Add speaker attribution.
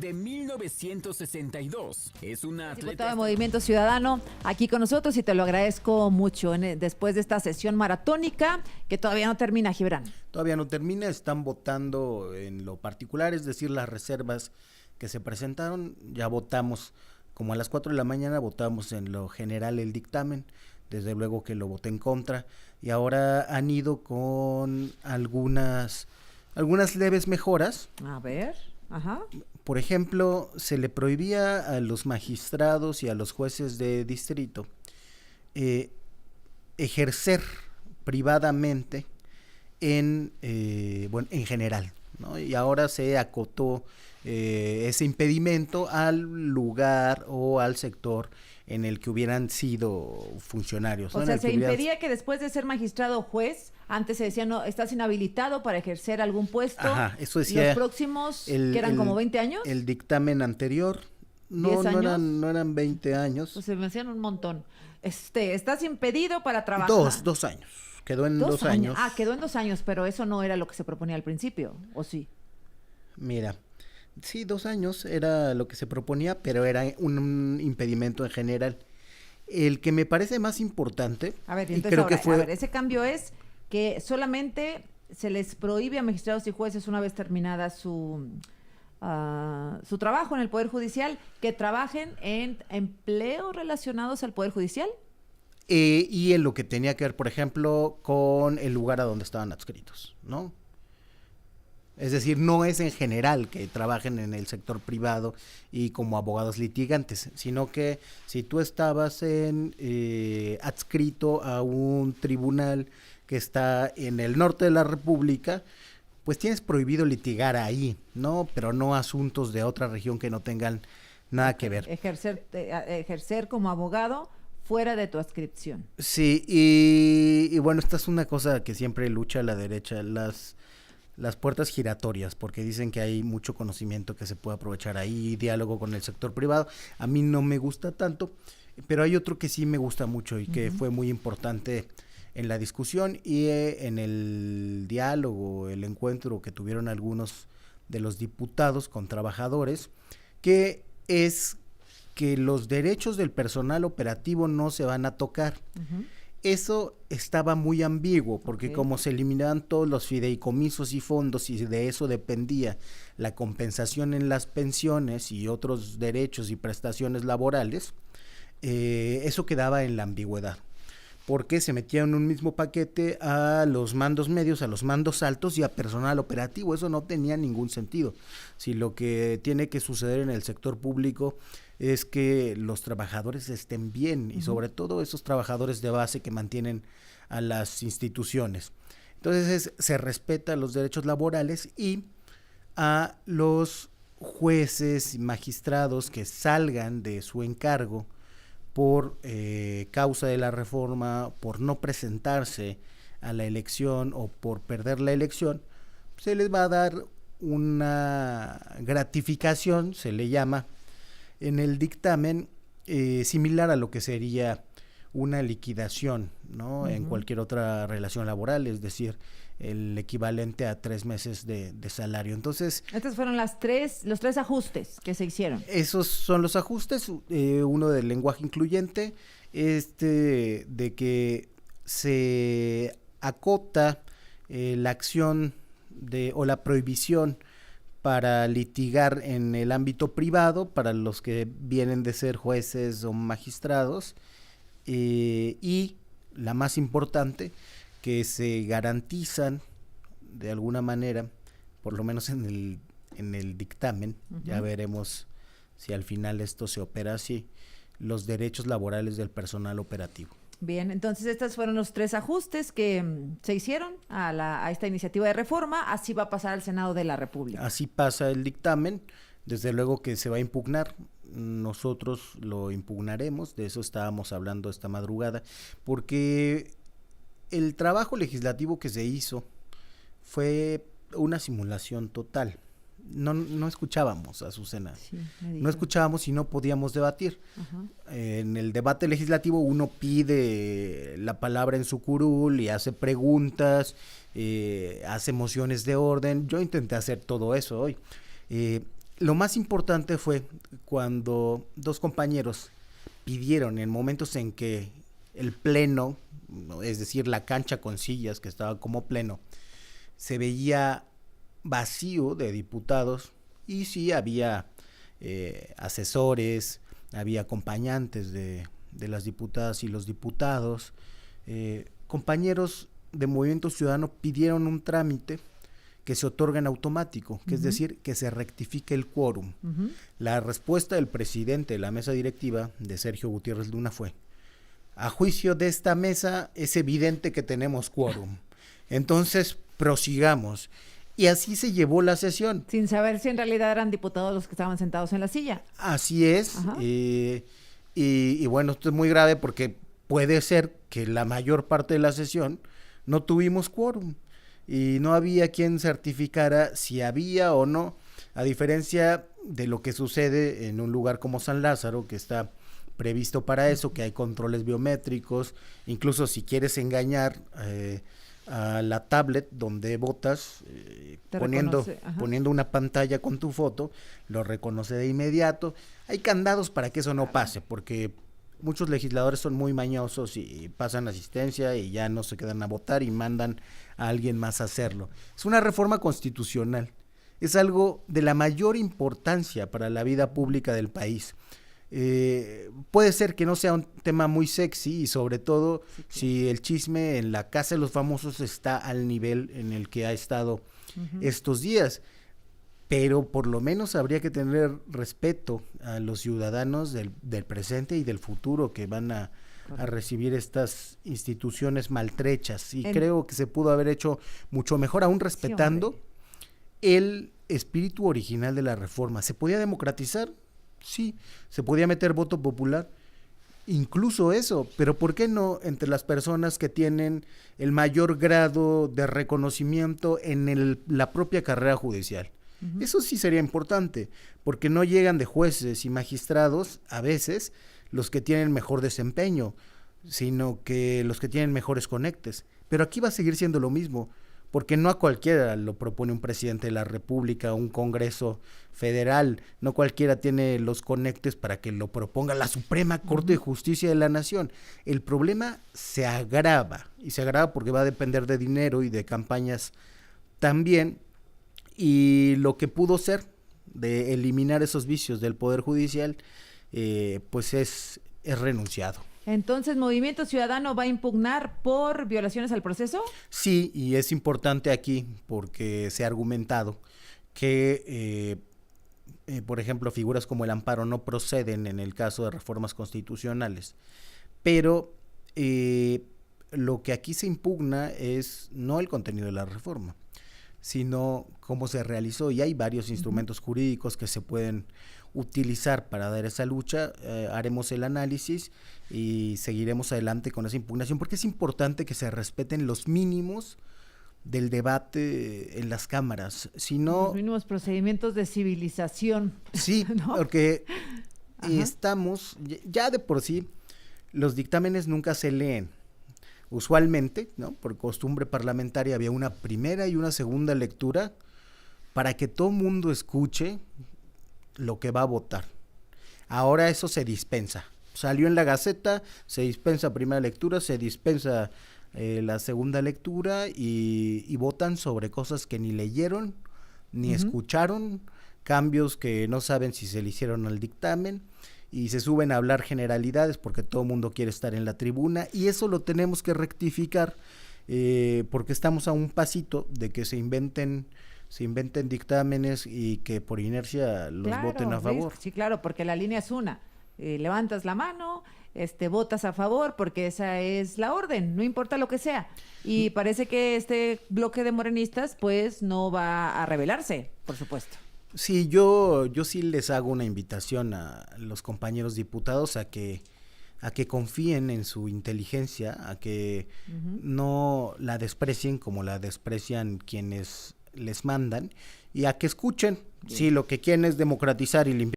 Speaker 1: desde 1962. Es una
Speaker 2: Diputado
Speaker 1: atleta...
Speaker 2: de Movimiento Ciudadano, aquí con nosotros y te lo agradezco mucho después de esta sesión maratónica que todavía no termina, Gibran.
Speaker 3: Todavía no termina, están votando en lo particular, es decir, las reservas que se presentaron, ya votamos, como a las 4 de la mañana votamos en lo general el dictamen, desde luego que lo voté en contra, y ahora han ido con algunas leves mejoras.
Speaker 2: A ver, ajá.
Speaker 3: Por ejemplo, se le prohibía a los magistrados y a los jueces de distrito ejercer privadamente en general, ¿no? Y ahora se acotó ese impedimento al lugar o al sector en el que hubieran sido funcionarios, ¿no?
Speaker 2: O sea, se
Speaker 3: hubieran...
Speaker 2: impedía que después de ser magistrado o juez, antes se decía, no, estás inhabilitado para ejercer algún puesto.
Speaker 3: Ajá, eso decía.
Speaker 2: Los próximos, que eran como 20 años.
Speaker 3: El dictamen anterior, no eran 20 años.
Speaker 2: Pues se me hacían un montón. Estás impedido para trabajar.
Speaker 3: Dos años. Quedó en 2 años.
Speaker 2: Ah, quedó en 2 años, pero eso no era lo que se proponía al principio, ¿o sí?
Speaker 3: Mira, sí, 2 años era lo que se proponía, pero era un impedimento en general. El que me parece más importante,
Speaker 2: a ver,
Speaker 3: y
Speaker 2: entonces
Speaker 3: creo
Speaker 2: ahora,
Speaker 3: que fue...
Speaker 2: a ver, ese cambio es que solamente se les prohíbe a magistrados y jueces, una vez terminada su trabajo en el Poder Judicial, que trabajen en empleos relacionados al Poder Judicial.
Speaker 3: Y en lo que tenía que ver, por ejemplo, con el lugar a donde estaban adscritos, ¿no? Es decir, no es en general que trabajen en el sector privado y como abogados litigantes, sino que si tú estabas adscrito a un tribunal que está en el norte de la República, pues tienes prohibido litigar ahí, ¿no? Pero no asuntos de otra región que no tengan nada que ver.
Speaker 2: Ejercer como abogado fuera de tu adscripción.
Speaker 3: Sí, y bueno, esta es una cosa que siempre lucha la derecha, las puertas giratorias, porque dicen que hay mucho conocimiento que se puede aprovechar ahí, diálogo con el sector privado. A mí no me gusta tanto, pero hay otro que sí me gusta mucho y que fue muy importante en la discusión y en el diálogo, el encuentro que tuvieron algunos de los diputados con trabajadores, que es que los derechos del personal operativo no se van a tocar. Eso estaba muy ambiguo, porque como se eliminaban todos los fideicomisos y fondos y de eso dependía la compensación en las pensiones y otros derechos y prestaciones laborales, eso quedaba en la ambigüedad, porque se metía en un mismo paquete a los mandos medios, a los mandos altos y a personal operativo. Eso no tenía ningún sentido. Si lo que tiene que suceder en el sector público es que los trabajadores estén bien y sobre todo esos trabajadores de base que mantienen a las instituciones. Entonces se respeta los derechos laborales y a los jueces y magistrados que salgan de su encargo por causa de la reforma, por no presentarse a la elección o por perder la elección, se les va a dar una gratificación, se le llama en el dictamen, similar a lo que sería una liquidación, ¿no? En cualquier otra relación laboral, es decir, el equivalente a 3 meses de salario. Entonces,
Speaker 2: estos fueron los 3 ajustes que se hicieron.
Speaker 3: Esos son los ajustes, uno del lenguaje incluyente, de que se acota la acción o la prohibición para litigar en el ámbito privado para los que vienen de ser jueces o magistrados, y la más importante, que se garantizan de alguna manera, por lo menos en el dictamen, ya veremos si al final esto se opera así, los derechos laborales del personal operativo.
Speaker 2: Bien, entonces estos fueron los 3 ajustes que se hicieron a esta iniciativa de reforma. Así va a pasar al Senado de la República.
Speaker 3: Así pasa el dictamen, desde luego que se va a impugnar, nosotros lo impugnaremos, de eso estábamos hablando esta madrugada, porque el trabajo legislativo que se hizo fue una simulación total. No escuchábamos a Azucena, no escuchábamos y no podíamos debatir. En el debate legislativo uno pide la palabra en su curul y hace preguntas, hace mociones de orden. Yo intenté hacer todo eso hoy. lo más importante fue cuando dos compañeros pidieron en momentos en que el pleno, es decir, la cancha con sillas que estaba como pleno, se veía vacío de diputados, y sí había asesores, había acompañantes de las diputadas y los diputados, compañeros de Movimiento Ciudadano pidieron un trámite que se otorga en automático, que es decir, que se rectifique el quórum. La respuesta del presidente de la mesa directiva, de Sergio Gutiérrez Luna, fue: a juicio de esta mesa es evidente que tenemos quórum, entonces prosigamos. Y así se llevó la sesión.
Speaker 2: Sin saber si en realidad eran diputados los que estaban sentados en la silla.
Speaker 3: Así es, y bueno, esto es muy grave porque puede ser que la mayor parte de la sesión no tuvimos quórum y no había quien certificara si había o no, a diferencia de lo que sucede en un lugar como San Lázaro, que está previsto para eso, que hay controles biométricos, incluso si quieres engañar a la tablet donde votas, poniendo una pantalla con tu foto, lo reconoce de inmediato. Hay candados para que eso no pase, porque muchos legisladores son muy mañosos y pasan asistencia y ya no se quedan a votar y mandan a alguien más a hacerlo. Es una reforma constitucional, es algo de la mayor importancia para la vida pública del país. Puede ser que no sea un tema muy sexy, y sobre todo si el chisme en la Casa de los Famosos está al nivel en el que ha estado estos días, pero por lo menos habría que tener respeto a los ciudadanos del presente y del futuro que van a recibir estas instituciones maltrechas, y creo que se pudo haber hecho mucho mejor, aún respetando el espíritu original de la reforma. ¿Se podía democratizar? Sí. ¿Se podía meter voto popular? Incluso eso, pero ¿por qué no entre las personas que tienen el mayor grado de reconocimiento en la propia carrera judicial? Eso sí sería importante, porque no llegan de jueces y magistrados a veces los que tienen mejor desempeño, sino que los que tienen mejores conectes. Pero aquí va a seguir siendo lo mismo, porque no a cualquiera lo propone un presidente de la República, un Congreso Federal, no cualquiera tiene los conectes para que lo proponga la Suprema Corte de Justicia de la Nación. El problema se agrava, y se agrava porque va a depender de dinero y de campañas también, y lo que pudo ser de eliminar esos vicios del Poder Judicial, pues es renunciado.
Speaker 2: Entonces, ¿Movimiento Ciudadano va a impugnar por violaciones al proceso?
Speaker 3: Sí, y es importante aquí porque se ha argumentado que, por ejemplo, figuras como el amparo no proceden en el caso de reformas constitucionales, pero lo que aquí se impugna es no el contenido de la reforma, sino cómo se realizó, y hay varios instrumentos jurídicos que se pueden utilizar para dar esa lucha. Haremos el análisis y seguiremos adelante con esa impugnación, porque es importante que se respeten los mínimos del debate en las cámaras, si no...
Speaker 2: Los mínimos procedimientos de civilización.
Speaker 3: Sí, ¿no? Porque estamos, ya de por sí, los dictámenes nunca se leen. Usualmente, ¿no?, por costumbre parlamentaria, había una primera y una segunda lectura para que todo mundo escuche lo que va a votar. Ahora eso se dispensa. Salió en la Gaceta, se dispensa primera lectura, se dispensa la segunda lectura, y votan sobre cosas que ni leyeron, ni escucharon, cambios que no saben si se le hicieron al dictamen, y se suben a hablar generalidades porque todo el mundo quiere estar en la tribuna, y eso lo tenemos que rectificar, porque estamos a un pasito de que se inventen dictámenes y que por inercia los voten a favor.
Speaker 2: Sí, claro, porque la línea es una. Levantas la mano, votas a favor, porque esa es la orden, no importa lo que sea. Y parece que este bloque de morenistas pues no va a rebelarse, por supuesto.
Speaker 3: Sí, yo sí les hago una invitación a los compañeros diputados a que confíen en su inteligencia, a que no la desprecien como la desprecian quienes les mandan, y a que escuchen. Si lo que quieren es democratizar y limpiar